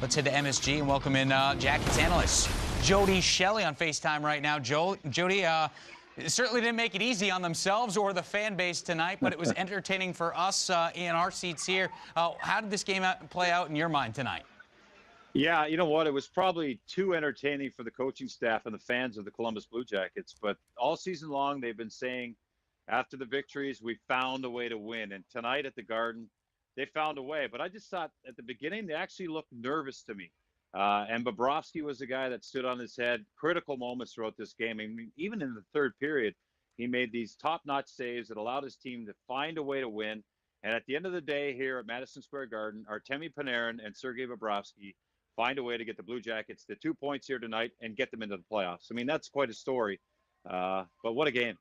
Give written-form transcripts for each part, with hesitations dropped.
Let's head to MSG and welcome in Jackets analyst Jody Shelley on FaceTime right now. Jody, it certainly didn't make it easy on themselves or the fan base tonight, but it was entertaining for us in our seats here. How did this game play out in your mind tonight? Yeah, you know what? It was probably too entertaining for the coaching staff and the fans of the Columbus Blue Jackets. But all season long, they've been saying after the victories, we found a way to win. And tonight at the Garden, they found a way. But I just thought at the beginning, they actually looked nervous to me. And Bobrovsky was the guy that stood on his head. Critical moments throughout this game. I mean, even in the third period, he made these top-notch saves that allowed his team to find a way to win. And at the end of the day here at Madison Square Garden, Artemi Panarin and Sergei Bobrovsky find a way to get the Blue Jackets the 2 points here tonight and get them into the playoffs. I mean, that's quite a story. But what a game.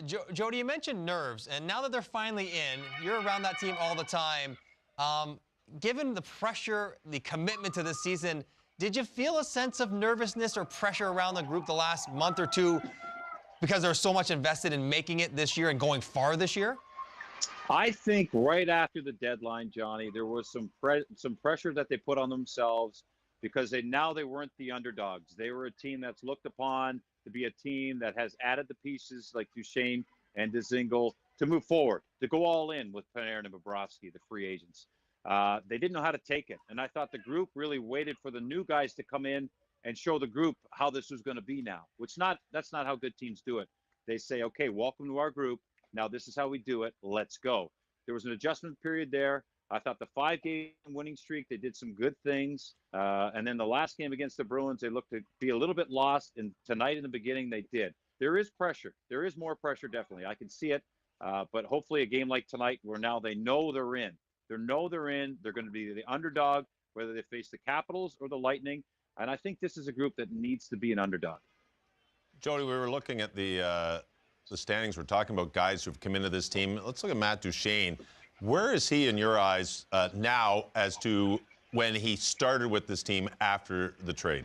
Jody, you mentioned nerves, and now that they're finally in, you're around that team all the time. Given the pressure, the commitment to this season, did you feel a sense of nervousness or pressure around the group the last month or two because there's so much invested in making it this year and going far this year? I think right after the deadline, Johnny, there was some pressure that they put on themselves because they weren't the underdogs. They were a team that's looked upon to be a team that has added the pieces like Duchesne and Dzingel to move forward, to go all in with Panarin and Bobrovsky, the free agents. They didn't know how to take it. And I thought the group really waited for the new guys to come in and show the group how this was going to be now, that's not how good teams do it. They say, okay, welcome to our group. Now this is how we do it. Let's go. There was an adjustment period there. I thought the 5-game winning streak, they did some good things. And then the last game against the Bruins, they looked to be a little bit lost. And tonight in the beginning, they did. There is pressure. There is more pressure, definitely. I can see it. But hopefully a game like tonight where now they know they're in. They're going to be the underdog, whether they face the Capitals or the Lightning. And I think this is a group that needs to be an underdog. Jody, we were looking at the standings. We're talking about guys who've come into this team. Let's look at Matt Duchesne. Where is he in your eyes now as to when he started with this team after the trade?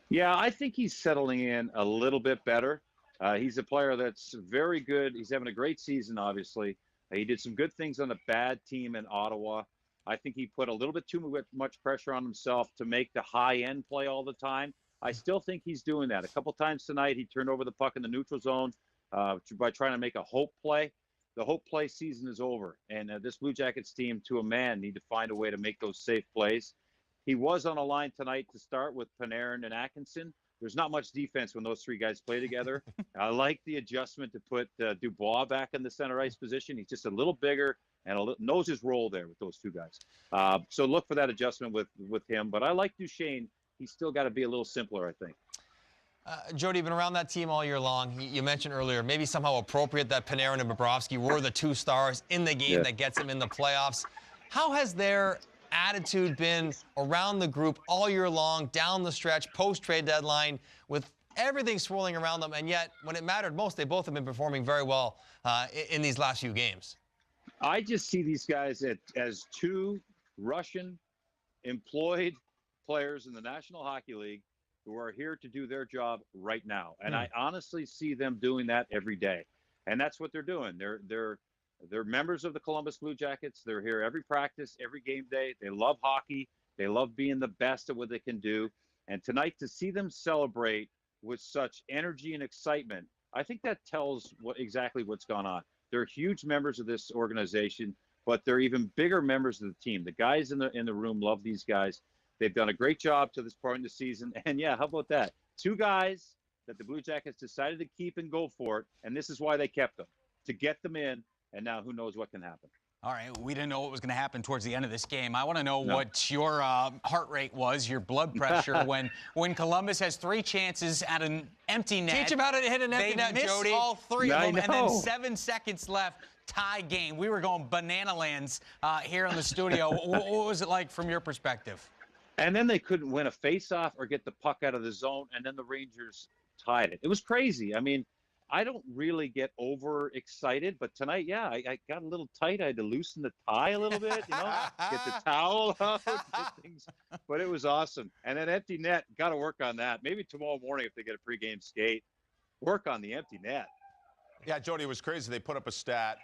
Yeah, I think he's settling in a little bit better. He's a player that's very good. He's having a great season, obviously. He did some good things on a bad team in Ottawa. I think he put a little bit too much pressure on himself to make the high-end play all the time. I still think he's doing that. A couple times tonight, he turned over the puck in the neutral zone by trying to make a hope play. The hope play season is over, and this Blue Jackets team, to a man, need to find a way to make those safe plays. He was on a line tonight to start with Panarin and Atkinson. There's not much defense when those three guys play together. I like the adjustment to put Dubois back in the center ice position. He's just a little bigger and knows his role there with those two guys. So look for that adjustment with him. But I like Duchesne. He's still got to be a little simpler, I think. Jody, you've been around that team all year long. You mentioned earlier, maybe somehow appropriate that Panarin and Bobrovsky were the two stars in the game that gets them in the playoffs. How has their attitude been around the group all year long, down the stretch, post-trade deadline, with everything swirling around them, and yet when it mattered most, they both have been performing very well in these last few games? I just see these guys as two Russian employed players in the National Hockey League who are here to do their job right now. And I honestly see them doing that every day. And that's what they're doing. They're members of the Columbus Blue Jackets. They're here every practice, every game day. They love hockey. They love being the best at what they can do. And tonight, to see them celebrate with such energy and excitement, I think that tells exactly what's gone on. They're huge members of this organization, but they're even bigger members of the team. The guys in the room love these guys. They've done a great job to this point in the season. And, yeah, how about that? Two guys that the Blue Jackets decided to keep and go for it, and this is why they kept them, to get them in, and now who knows what can happen. All right, we didn't know what was going to happen towards the end of this game. I want to know what your heart rate was, your blood pressure, when Columbus has 3 chances at an empty net. Teach about it, hit an empty net, Jody. They miss all 3 of them, and then 7 seconds left, tie game. We were going banana lands here in the studio. What was it like from your perspective? And then they couldn't win a faceoff or get the puck out of the zone, and then the Rangers tied it. It was crazy. I mean, I don't really get overexcited, but tonight, yeah, I got a little tight. I had to loosen the tie a little bit, get the towel out, get things. But it was awesome. And that empty net, got to work on that. Maybe tomorrow morning if they get a pregame skate, work on the empty net. Yeah, Jody, it was crazy. They put up a stat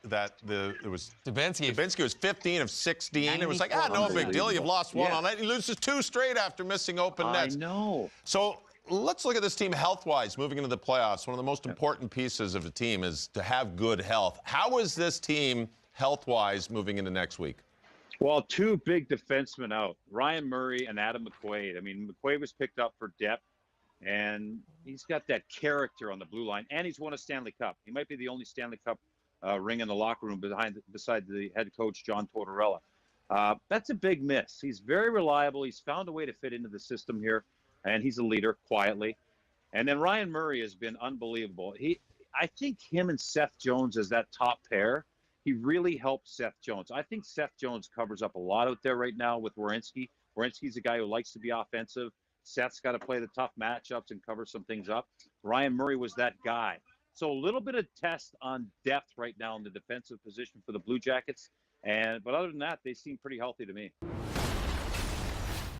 it was Dubinsky. Dubinsky was 15 of 16. It was like, no big deal. You've lost one all night. He loses 2 straight after missing open nets. I know. So let's look at this team health-wise moving into the playoffs. One of the most important pieces of a team is to have good health. How is this team health-wise moving into next week? Well, 2 big defensemen out, Ryan Murray and Adam McQuaid. I mean, McQuaid was picked up for depth, and he's got that character on the blue line, and he's won a Stanley Cup. He might be the only Stanley Cup ring in the locker room beside the head coach, John Tortorella. That's a big miss. He's very reliable. He's found a way to fit into the system here, and he's a leader quietly. And then Ryan Murray has been unbelievable. I think him and Seth Jones as that top pair, he really helped Seth Jones. I think Seth Jones covers up a lot out there right now with Werenski. Werenski's a guy who likes to be offensive. Seth's got to play the tough matchups and cover some things up. Ryan Murray was that guy. So a little bit of test on depth right now in the defensive position for the Blue Jackets. But other than that, they seem pretty healthy to me.